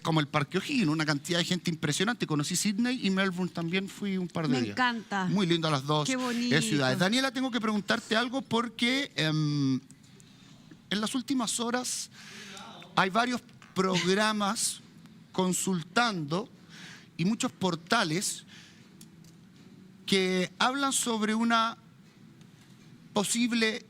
como el Parque O'Higgins, una cantidad de gente impresionante. Conocí Sydney y Melbourne también, fui un par de días. Me encanta. Muy lindo las dos Qué bonito. ciudades. Daniela, tengo que preguntarte algo porque en las últimas horas hay varios programas consultando y muchos portales que hablan sobre una posible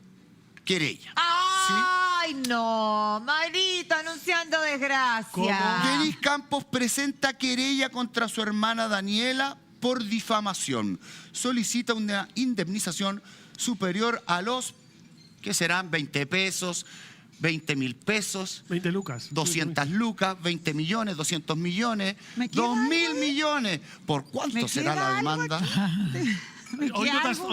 querella. ¡Ay, no! Marito, anunciando desgracia. ¿Cómo? Denis Campos presenta querella contra su hermana Daniela por difamación. Solicita una indemnización superior a los, ¿qué serán? 20 pesos, 20.000 pesos. 20 lucas. 200 lucas, 20 millones, 200 millones, ¿Me queda 2.000 algo? millones. ¿Por cuánto ¿Me será queda la algo demanda? Hoy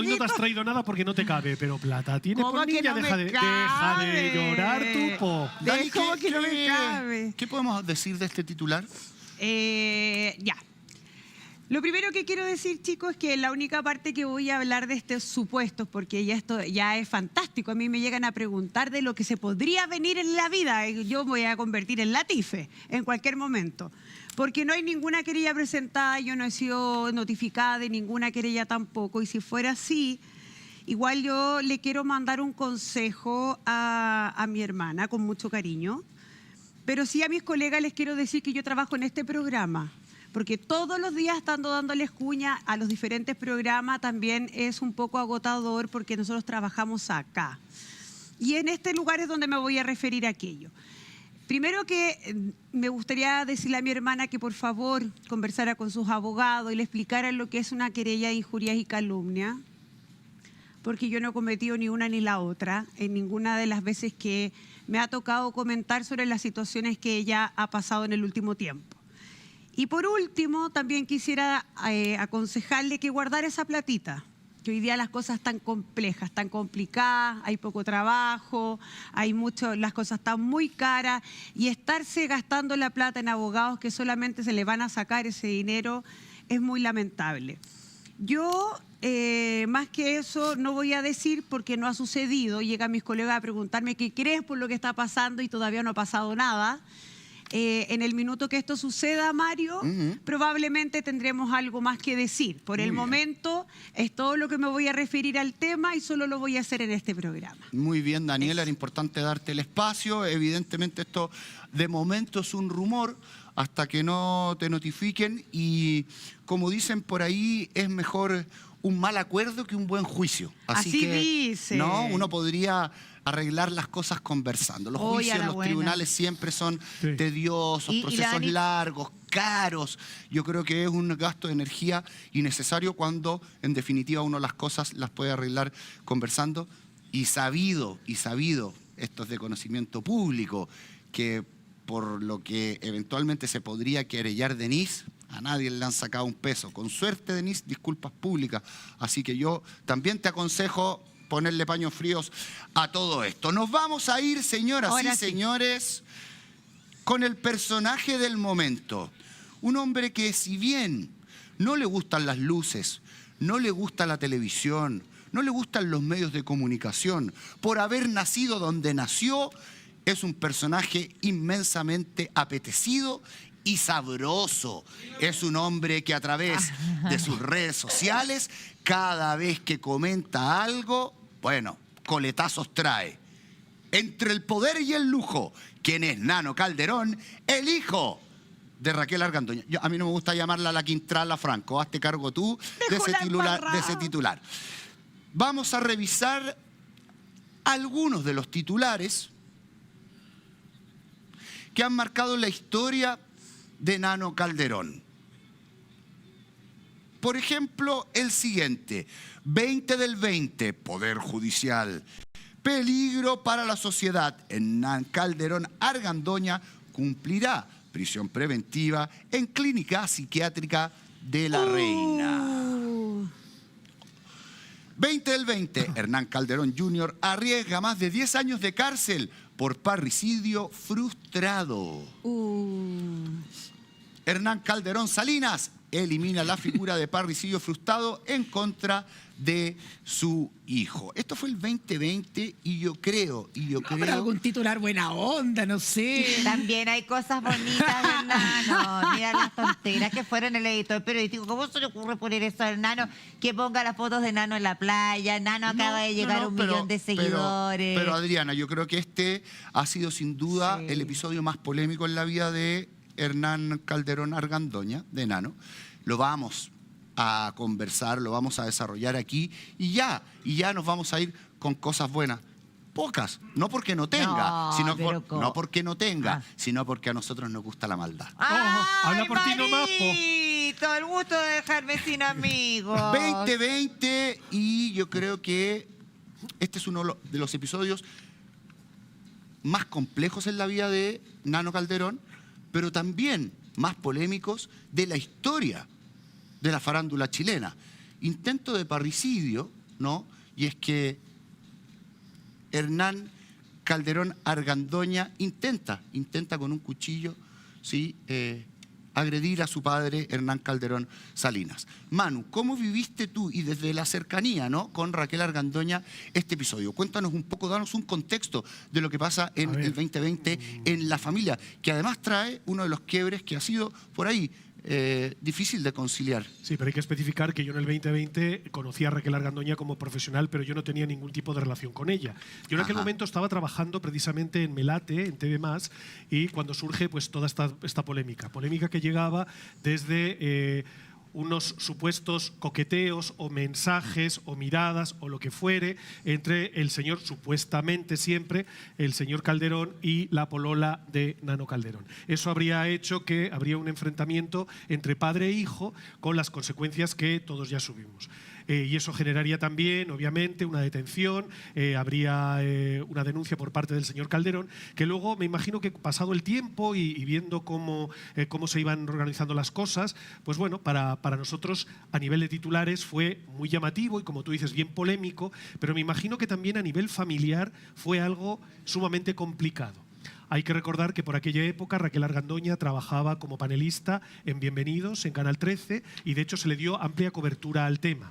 no te has traído nada porque no te cabe, pero plata tienes ¿Cómo por que niña. no me Deja de cabe? llorar tú, po. Dani, ¿Cómo que no me cabe? ¿Qué podemos decir de este titular? Ya. Lo primero que quiero decir, chicos, es que la única parte que voy a hablar de estos supuestos, porque ya esto ya es fantástico, a mí me llegan a preguntar de lo que se podría venir en la vida, yo me voy a convertir en Latife en cualquier momento, porque no hay ninguna querella presentada, yo no he sido notificada de ninguna querella tampoco, y si fuera así, igual yo le quiero mandar un consejo a mi hermana con mucho cariño, pero sí a mis colegas les quiero decir que yo trabajo en este programa, porque todos los días estando dándoles cuña a los diferentes programas también es un poco agotador porque nosotros trabajamos acá. Y en este lugar es donde me voy a referir a aquello. Primero que me gustaría decirle a mi hermana que por favor conversara con sus abogados y le explicara lo que es una querella de injurias y calumnia, porque yo no he cometido ni una ni la otra en ninguna de las veces que me ha tocado comentar sobre las situaciones que ella ha pasado en el último tiempo. Y por último, también quisiera aconsejarle que guardara esa platita, que hoy día las cosas están complejas, están complicadas, hay poco trabajo, las cosas están muy caras, y estarse gastando la plata en abogados que solamente se le van a sacar ese dinero es muy lamentable. Yo, más que eso, no voy a decir porque no ha sucedido. Llegan mis colegas a preguntarme qué crees por lo que está pasando y todavía no ha pasado nada. En el minuto que esto suceda, Mario, probablemente tendremos algo más que decir. Por el momento es todo lo que me voy a referir al tema y solo lo voy a hacer en este programa. Muy bien, Daniela, era importante darte el espacio. Evidentemente esto de momento es un rumor hasta que no te notifiquen y como dicen por ahí, es mejor un mal acuerdo que un buen juicio. Así que, dice. ¿no? Uno podría arreglar las cosas conversando. Los juicios en los tribunales siempre son tediosos, procesos largos, caros. Yo creo que es un gasto de energía innecesario cuando, en definitiva, uno las cosas las puede arreglar conversando. Y sabido, esto es de conocimiento público, que por lo que eventualmente se podría querellar Denis, a nadie le han sacado un peso. Con suerte, Denis, disculpas públicas. Así que yo también te aconsejo ponerle paños fríos a todo esto. Nos vamos a ir, señoras y señores, con el personaje del momento. Un hombre que, si bien no le gustan las luces, no le gusta la televisión, no le gustan los medios de comunicación, por haber nacido donde nació, es un personaje inmensamente apetecido y sabroso. Es un hombre que a través de sus redes sociales, cada vez que comenta algo, bueno, coletazos trae. Entre el poder y el lujo, ¿quién es Nano Calderón? El hijo de Raquel Argandoña. A mí no me gusta llamarla la Quintrala Franco. Hazte cargo tú de ese titular. Vamos a revisar algunos de los titulares que han marcado la historia de Nano Calderón. Por ejemplo, el siguiente: 20 del 20, Poder Judicial. Peligro para la sociedad. Hernán Calderón Argandoña cumplirá prisión preventiva en Clínica Psiquiátrica de la Reina. 20 del 20, Hernán Calderón Jr. arriesga más de 10 años de cárcel por parricidio frustrado. Hernán Calderón Salinas elimina la figura de parricidio frustrado en contra de su hijo. Esto fue el 2020 y yo creo... Pero algún titular buena onda, no sé. También hay cosas bonitas, Hernán. te dirás que fueron el editor periodístico. ¿Cómo se le ocurre poner eso al Nano? Que ponga las fotos de Nano en la playa. Nano acaba de llegar a 1.000.000 de seguidores. Pero Adriana, yo creo que este ha sido sin duda el episodio más polémico en la vida de Hernán Calderón Argandoña, de Nano. Lo vamos a conversar, lo vamos a desarrollar aquí y ya nos vamos a ir con cosas buenas. Pocas, no porque no tenga, no porque no tenga, sino porque a nosotros nos gusta la maldad. Habla por ti nomás, todo el gusto de dejarme sin amigos. 2020 y yo creo que este es uno de los episodios más complejos en la vida de Nano Calderón, pero también más polémicos de la historia de la farándula chilena. Intento de parricidio, ¿no? Y es que Hernán Calderón Argandoña intenta con un cuchillo, ¿sí? Agredir a su padre Hernán Calderón Salinas. Manu, ¿cómo viviste tú y desde la cercanía, ¿no?, con Raquel Argandoña este episodio? Cuéntanos un poco, danos un contexto de lo que pasa en el 2020 en la familia, que además trae uno de los quiebres que ha sido por ahí difícil de conciliar. Sí, pero hay que especificar que yo en el 2020 conocí a Raquel Argandoña como profesional, pero yo no tenía ningún tipo de relación con ella. Yo en aquel momento estaba trabajando precisamente en Melate, en TV+, y cuando surge pues toda esta polémica que llegaba desde unos supuestos coqueteos o mensajes o miradas o lo que fuere entre el señor, supuestamente siempre, el señor Calderón y la polola de Nano Calderón. Eso habría hecho que habría un enfrentamiento entre padre e hijo con las consecuencias que todos ya subimos. Y eso generaría también, obviamente, una detención, habría una denuncia por parte del señor Calderón, que luego me imagino que pasado el tiempo y viendo cómo se iban organizando las cosas, pues bueno, para nosotros a nivel de titulares fue muy llamativo y, como tú dices, bien polémico, pero me imagino que también a nivel familiar fue algo sumamente complicado. Hay que recordar que por aquella época Raquel Argandoña trabajaba como panelista en Bienvenidos, en Canal 13, y de hecho se le dio amplia cobertura al tema.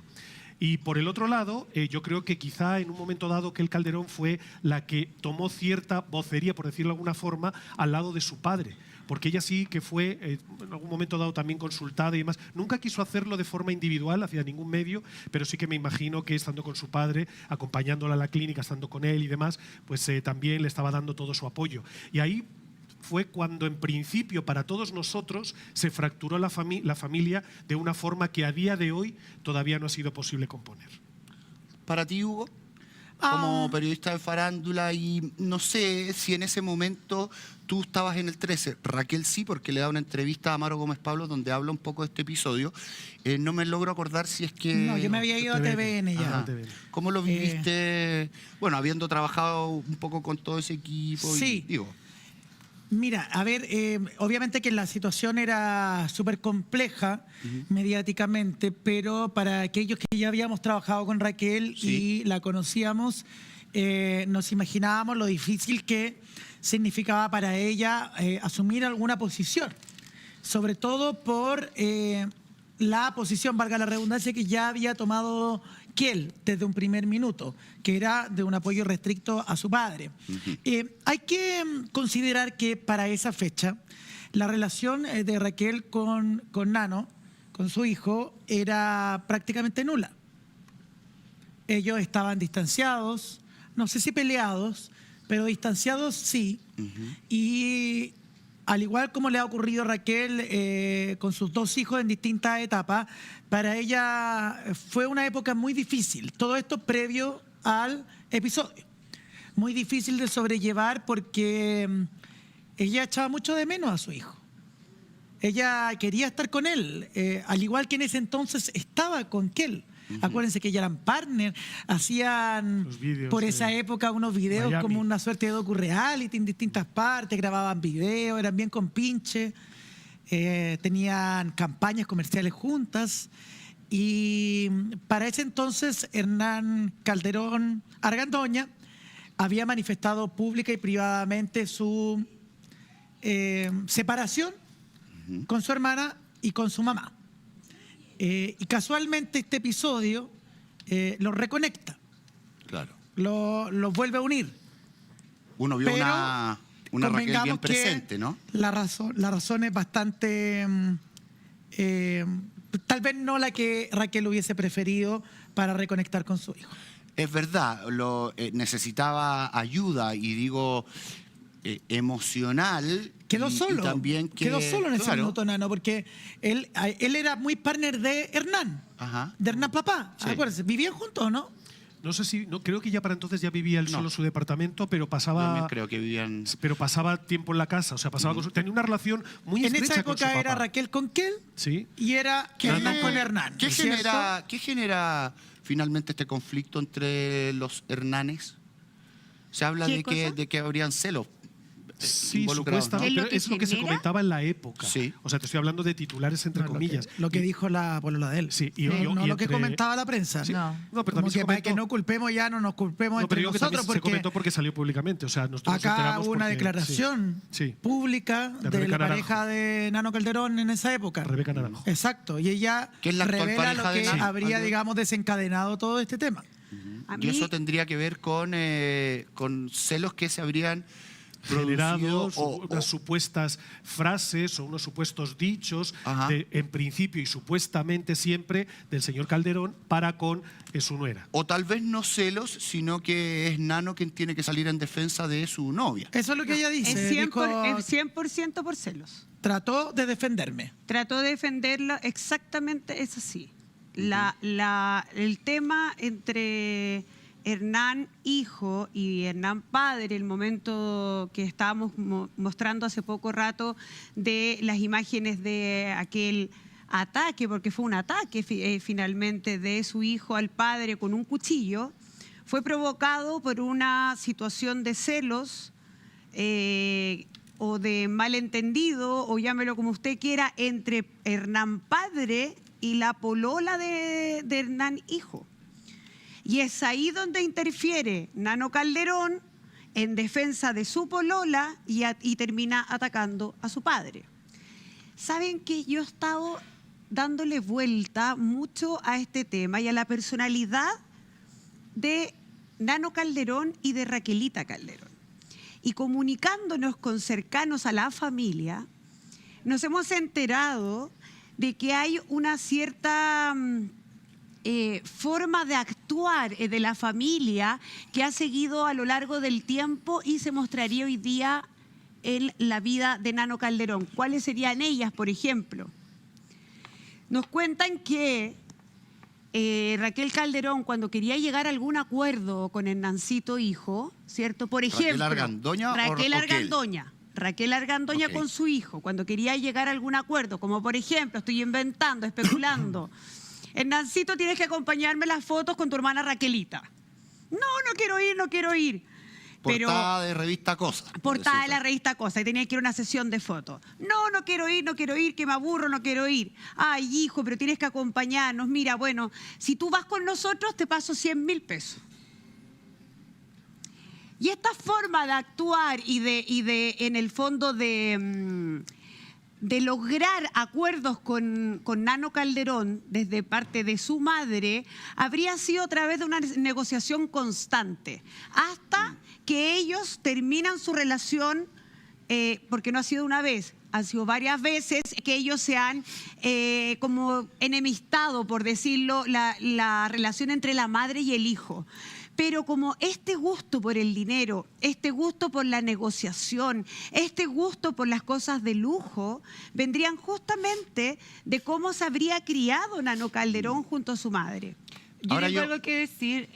Y por el otro lado, yo creo que quizá en un momento dado que el Calderón fue la que tomó cierta vocería, por decirlo de alguna forma, al lado de su padre. Porque ella sí que fue en algún momento dado también consultada y demás. Nunca quiso hacerlo de forma individual hacia ningún medio, pero sí que me imagino que estando con su padre, acompañándola a la clínica, estando con él y demás, pues también le estaba dando todo su apoyo. Y ahí fue cuando en principio para todos nosotros se fracturó la familia de una forma que a día de hoy todavía no ha sido posible componer. Para ti, Hugo, como periodista de farándula, y no sé si en ese momento tú estabas en el 13, Raquel sí, porque le da una entrevista a Amaro Gómez Pablo donde habla un poco de este episodio. No me logro acordar si es que... No, yo me había ido a TVN ya. Ajá. ¿Cómo lo viviste? Bueno, habiendo trabajado un poco con todo ese equipo. Sí. Mira, a ver, obviamente que la situación era súper compleja mediáticamente, pero para aquellos que ya habíamos trabajado con Raquel y la conocíamos, nos imaginábamos lo difícil que significaba para ella asumir alguna posición, sobre todo por la posición, valga la redundancia, que ya había tomado Kiel desde un primer minuto, que era de un apoyo restricto a su padre. Hay que considerar que para esa fecha la relación de Raquel con Nano, con su hijo, era prácticamente nula. Ellos estaban distanciados, no sé si peleados, pero distanciados sí. Y al igual como le ha ocurrido a Raquel con sus dos hijos en distintas etapas, para ella fue una época muy difícil. Todo esto previo al episodio. Muy difícil de sobrellevar porque ella echaba mucho de menos a su hijo. Ella quería estar con él, al igual que en ese entonces estaba con Kiel. Acuérdense que ya eran partners, hacían videos, por esa época unos videos Miami, como una suerte de docu-reality en distintas partes, grababan videos, eran bien compinches, tenían campañas comerciales juntas. Y para ese entonces Hernán Calderón Argandoña había manifestado pública y privadamente su separación con su hermana y con su mamá. Y casualmente este episodio los reconecta. Claro. Los vuelve a unir. Uno vio una Raquel bien presente, ¿no? La razón es bastante tal vez no la que Raquel hubiese preferido para reconectar con su hijo. Es verdad, necesitaba ayuda y digo emocional. Quedó y solo. También quedó solo en ese claro, minuto, Nano, porque él era muy partner de Hernán. Ajá. De Hernán papá. Sí. Acuérdense, vivían juntos, ¿no? No sé si, creo que ya para entonces ya vivía él solo en su departamento, pero pasaba. También creo que vivían. Pero pasaba tiempo en la casa, o sea, pasaba tenía una relación muy En estrecha esa con su época era papá. Raquel con Kel Sí. y era Hernán con Hernán. ¿Qué ¿cierto? genera finalmente este conflicto entre los Hernanes? Se habla ¿Qué de que habrían celos. Sí, involucrados, ¿no? supuestamente, ¿Qué es lo pero que es lo que se genera? comentaba en la época. Sí. O sea, te estoy hablando de titulares entre No, comillas. Lo que dijo la polola de él. Sí, y no lo que entre- comentaba la prensa. Sí. No. No, pero Como también se que para comentó, que no culpemos ya, no nos culpemos no, pero entre digo que también nosotros, se porque comentó porque salió públicamente. O sea, nosotros nos acá enteramos hubo una porque- declaración sí. pública De de Rebeca la Naranjo. pareja de Nano Calderón en esa época. Rebeca Naranjo. Exacto, y ella Que es la actual revela pareja lo de que Nano. habría, Sí. digamos, desencadenado todo este tema. A Y mí- eso tendría que ver con celos que se habrían Generado producido unas supuestas frases o unos supuestos dichos, Ajá. en principio y supuestamente siempre, del señor Calderón para con su nuera. o tal vez no celos, sino que es Nano quien tiene que salir en defensa de su novia. Eso es lo que ella dice. Es 100%, Dijo, es 100% por celos. trató de defenderme. Trató de defenderlo, exactamente es así. El tema entre Hernán hijo y Hernán padre, el momento que estábamos mostrando hace poco rato de las imágenes de aquel ataque, porque fue un ataque finalmente de su hijo al padre con un cuchillo, fue provocado por una situación de celos o de malentendido, o llámelo como usted quiera, entre Hernán padre y la polola de Hernán hijo. Y es ahí donde interfiere Nano Calderón en defensa de su polola y termina atacando a su padre. Saben que yo he estado dándole vuelta mucho a este tema y a la personalidad de Nano Calderón y de Raquelita Calderón. Y comunicándonos con cercanos a la familia, nos hemos enterado de que hay una cierta forma de actuar de la familia que ha seguido a lo largo del tiempo y se mostraría hoy día en la vida de Nano Calderón. ¿Cuáles serían ellas, por ejemplo? Nos cuentan que Raquel Calderón, cuando quería llegar a algún acuerdo con Hernancito hijo, ¿cierto? Por ejemplo, Raquel Argandoña Ok. con su hijo, cuando quería llegar a algún acuerdo, como por ejemplo, estoy inventando, especulando, Hernancito, tienes que acompañarme en las fotos con tu hermana Raquelita. No quiero ir. Portada de revista Cosa. Portada de la revista Cosa, y tenía que ir a una sesión de fotos. No quiero ir, que me aburro, no quiero ir. Ay, hijo, pero tienes que acompañarnos. Mira, bueno, si tú vas con nosotros, te paso 100.000 pesos. Y esta forma de actuar y de en el fondo, de lograr acuerdos con Nano Calderón desde parte de su madre, habría sido a través de una negociación constante, hasta que ellos terminan su relación, porque no ha sido una vez, han sido varias veces que ellos se han como enemistado, por decirlo, la relación entre la madre y el hijo. Pero como este gusto por el dinero, este gusto por la negociación, este gusto por las cosas de lujo, vendrían justamente de cómo se habría criado Nano Calderón junto a su madre. Yo Ahora tengo yo- algo que decir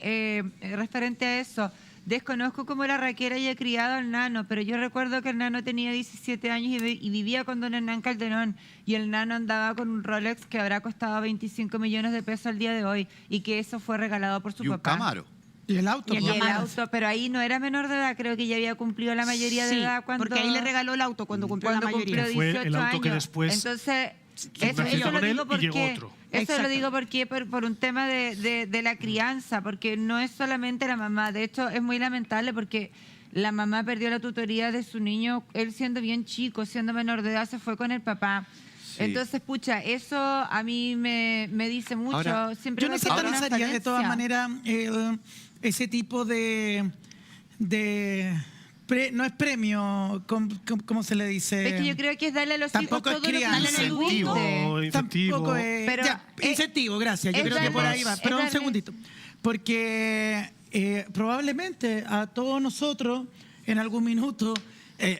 referente a eso. Desconozco cómo la Raquel haya criado al Nano, pero yo recuerdo que el Nano tenía 17 años y vivía con don Hernán Calderón, y el Nano andaba con un Rolex que habrá costado 25 millones de pesos al día de hoy, y que eso fue regalado por su Y un papá. Camaro. Y el auto. Y el pues. auto, pero ahí no era menor de edad, creo que ya había cumplido la mayoría de Sí, edad cuando... porque ahí le regaló el auto cuando cumplió la cuando mayoría. cumplió Fue 18 el auto que años. después Entonces, gimnasio eso con lo él digo y llegó porque otro. eso Exacto. lo digo porque por un tema de la crianza, porque no es solamente la mamá. De hecho, es muy lamentable porque la mamá perdió la tutoría de su niño, él siendo bien chico, siendo menor de edad, se fue con el papá. Sí. Entonces, pucha, eso a mí me dice mucho. Ahora, Siempre Yo no me causa una satanizaría de todas falencia. maneras ese tipo de no es premio, ¿cómo se le dice? Es que yo creo que es darle a los hijos Tampoco es todo lo que crianza. dan en el Incentivo. guste. Tampoco es... Pero ya, incentivo, gracias. Yo es creo que por ahí va. es Pero un darle- segundito. Porque probablemente a todos nosotros, en algún minuto,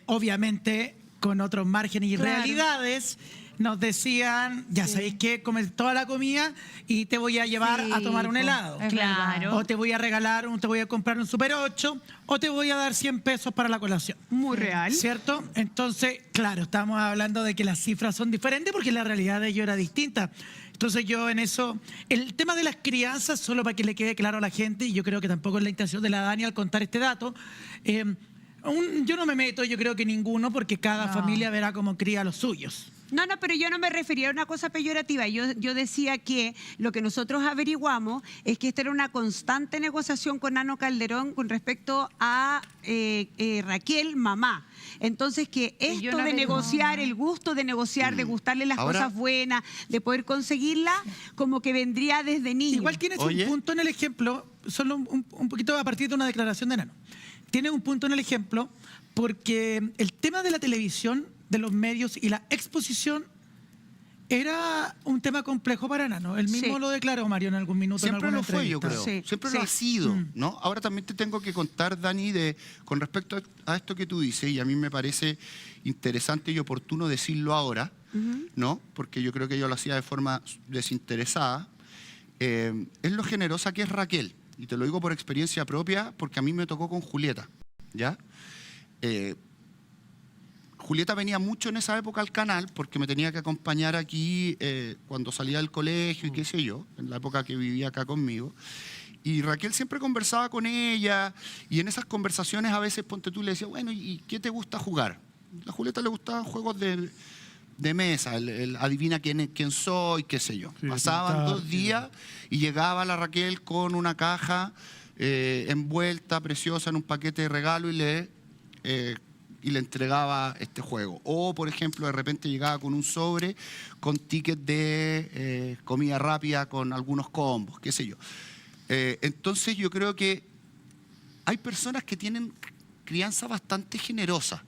obviamente con otros márgenes y Claro. realidades, nos decían, ya sabéis qué, comer toda la comida y te voy a llevar Sí, a tomar un po. helado. Es Claro. O te voy a regalar, te voy a comprar un Super 8, o te voy a dar 100 pesos para la colación. Muy real. ¿Cierto? Entonces, claro, estamos hablando de que las cifras son diferentes porque la realidad de ello era distinta. Entonces yo en eso, el tema de las crianzas, solo para que le quede claro a la gente, y yo creo que tampoco es la intención de la Dani al contar este dato, yo no me meto, yo creo que ninguno, porque cada familia verá cómo cría a los suyos. No, pero yo no me refería a una cosa peyorativa. Yo decía que lo que nosotros averiguamos es que esta era una constante negociación con Nano Calderón con respecto a Raquel, mamá. Entonces, que yo esto no de averiguo. negociar, el gusto de negociar, de gustarle las Ahora- cosas buenas, de poder conseguirlas, como que vendría desde niño. Igual tienes Oye. un punto en el ejemplo, solo un poquito a partir de una declaración de Nano. Tienes un punto en el ejemplo porque el tema de la televisión, de los medios y la exposición era un tema complejo para Nano. Él mismo Sí. lo declaró, Mario, en algún minuto. Siempre en lo alguna fue, yo creo. entrevista. Sí, Siempre sí. lo ha sido, ¿no? Ahora también te tengo que contar, Dani, con respecto a esto que tú dices, y a mí me parece interesante y oportuno decirlo ahora, ¿no? Porque yo creo que yo lo hacía de forma desinteresada. Es lo generosa que es Raquel. Y te lo digo por experiencia propia, porque a mí me tocó con Julieta, ¿ya? Julieta venía mucho en esa época al canal porque me tenía que acompañar aquí cuando salía del colegio y qué sé yo, en la época que vivía acá conmigo. Y Raquel siempre conversaba con ella y en esas conversaciones a veces, ponte tú, le decía, bueno, ¿y qué te gusta jugar? A Julieta le gustaban juegos de mesa, el adivina quién soy, qué sé yo. Sí, Pasaban pintar, 2 días y llegaba la Raquel con una caja envuelta, preciosa, en un paquete de regalo y le entregaba este juego. O, por ejemplo, de repente llegaba con un sobre con tickets de comida rápida con algunos combos, qué sé yo. Entonces yo creo que hay personas que tienen crianza bastante generosa.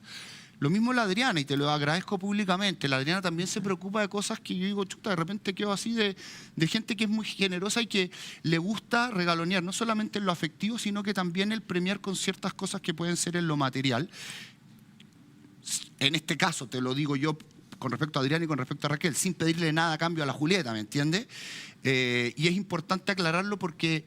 Lo mismo la Adriana, y te lo agradezco públicamente. La Adriana también se preocupa de cosas que yo digo, chuta, de repente quedo así de gente que es muy generosa y que le gusta regalonear, no solamente en lo afectivo, sino que también el premiar con ciertas cosas que pueden ser en lo material. En este caso, te lo digo yo con respecto a Adriana y con respecto a Raquel, sin pedirle nada a cambio a la Julieta, ¿me entiendes? Y es importante aclararlo porque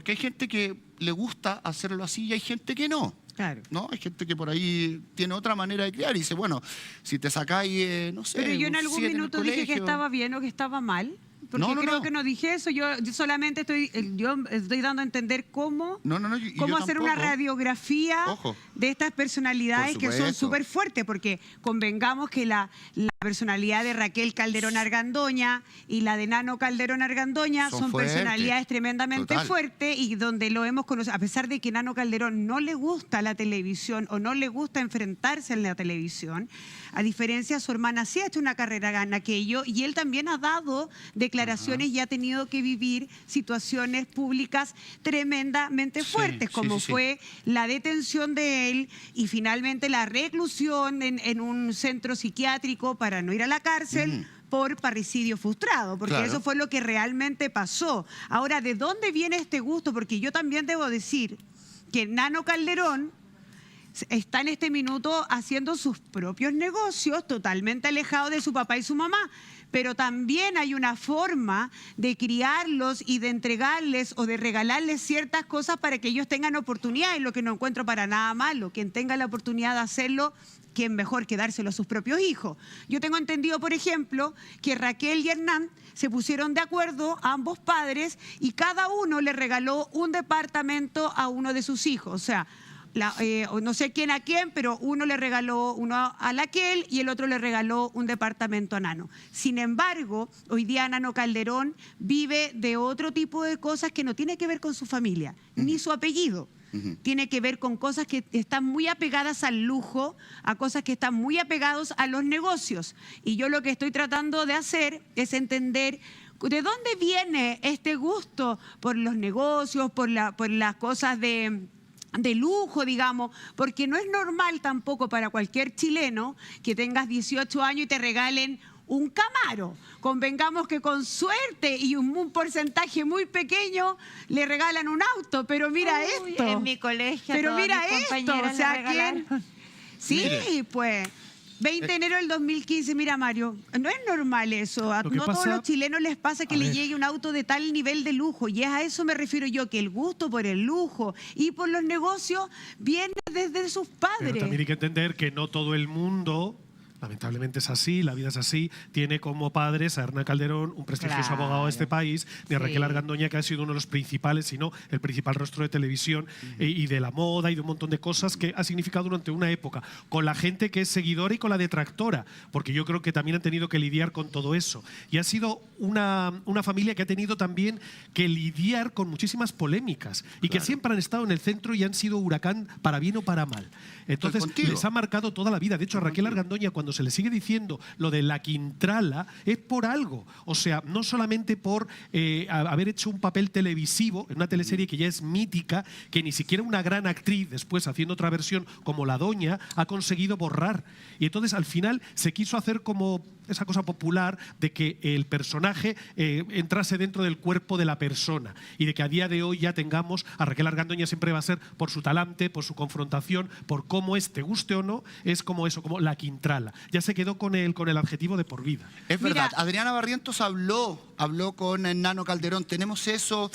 hay gente que le gusta hacerlo así y hay gente que no. Claro. ¿No? Hay gente que por ahí tiene otra manera de criar y dice, bueno, si te sacáis, no sé. Pero yo en un algún 7 el minuto dije que colegio. estaba bien o que estaba mal. Porque No, creo que no dije eso. Yo solamente estoy dando a entender cómo, y cómo yo hacer una tampoco. radiografía Ojo. de estas personalidades Por que son supuesto. súper fuertes, porque convengamos que la personalidad de Raquel Calderón Argandoña y la de Nano Calderón Argandoña Son son fuertes. personalidades tremendamente Total. fuertes y donde lo hemos conocido, a pesar de que Nano Calderón no le gusta la televisión o no le gusta enfrentarse en la televisión, a diferencia de su hermana sí ha hecho una carrera en aquello y él también ha dado declaraciones y ha tenido que vivir situaciones públicas tremendamente Sí, fuertes, sí, como sí, sí. fue la detención de él y finalmente la reclusión en un centro psiquiátrico para no ir a la cárcel. Por parricidio frustrado, porque Claro. eso fue lo que realmente pasó. Ahora, ¿de dónde viene este gusto? Porque yo también debo decir que Nano Calderón está en este minuto haciendo sus propios negocios, totalmente alejado de su papá y su mamá. Pero también hay una forma de criarlos y de entregarles o de regalarles ciertas cosas para que ellos tengan oportunidades, lo que no encuentro para nada malo. Quien tenga la oportunidad de hacerlo, ¿quién mejor que dárselo a sus propios hijos? Yo tengo entendido, por ejemplo, que Raquel y Hernán se pusieron de acuerdo, ambos padres, y cada uno le regaló un departamento a uno de sus hijos. O sea, no sé quién a quién, pero uno le regaló uno a Raquel y el otro le regaló un departamento a Nano. Sin embargo, hoy día Nano Calderón vive de otro tipo de cosas que no tiene que ver con su familia, ni su apellido. Tiene que ver con cosas que están muy apegadas al lujo, a cosas que están muy apegados a los negocios. Y yo lo que estoy tratando de hacer es entender de dónde viene este gusto por los negocios, por las cosas de de lujo, digamos, porque no es normal tampoco para cualquier chileno que tengas 18 años y te regalen un Camaro. Convengamos que con suerte y un porcentaje muy pequeño le regalan un auto, pero mira esto. En mi colegio pero todas mira mis esto, compañeras o sea, le regalaron. Sí, Mire. pues. 20 de enero del 2015, mira Mario, no es normal eso. A Lo que no todos pasa- los chilenos les pasa que A le ver. llegue un auto de tal nivel de lujo. Y es a eso me refiero yo, que el gusto por el lujo y por los negocios viene desde sus padres. Pero también hay que entender que no todo el mundo, lamentablemente es así, la vida es así, tiene como padres a Hernán Calderón, un prestigioso Claro. abogado de este país, ni a Sí. Raquel Argandoña, que ha sido uno de los principales, si no el principal rostro de televisión y de la moda y de un montón de cosas que ha significado durante una época, con la gente que es seguidora y con la detractora, porque yo creo que también han tenido que lidiar con todo eso. Y ha sido una familia que ha tenido también que lidiar con muchísimas polémicas y que siempre han estado en el centro y han sido huracán para bien o para mal. Entonces contigo. les ha marcado toda la vida. De hecho, a Raquel Argandoña, cuando se le sigue diciendo lo de la Quintrala, es por algo. O sea, no solamente por haber hecho un papel televisivo en una teleserie que ya es mítica, que ni siquiera una gran actriz, después haciendo otra versión como La Doña, ha conseguido borrar. Y entonces al final se quiso hacer como esa cosa popular de que el personaje entrase dentro del cuerpo de la persona y de que a día de hoy ya tengamos a Raquel Argandoña, siempre va a ser por su talante, por su confrontación, por cómo es, te guste o no, es como eso, como la Quintrala. Ya se quedó con el adjetivo de por vida. Es Mira. verdad, Adriana Barrientos habló con Nano Calderón. Tenemos eso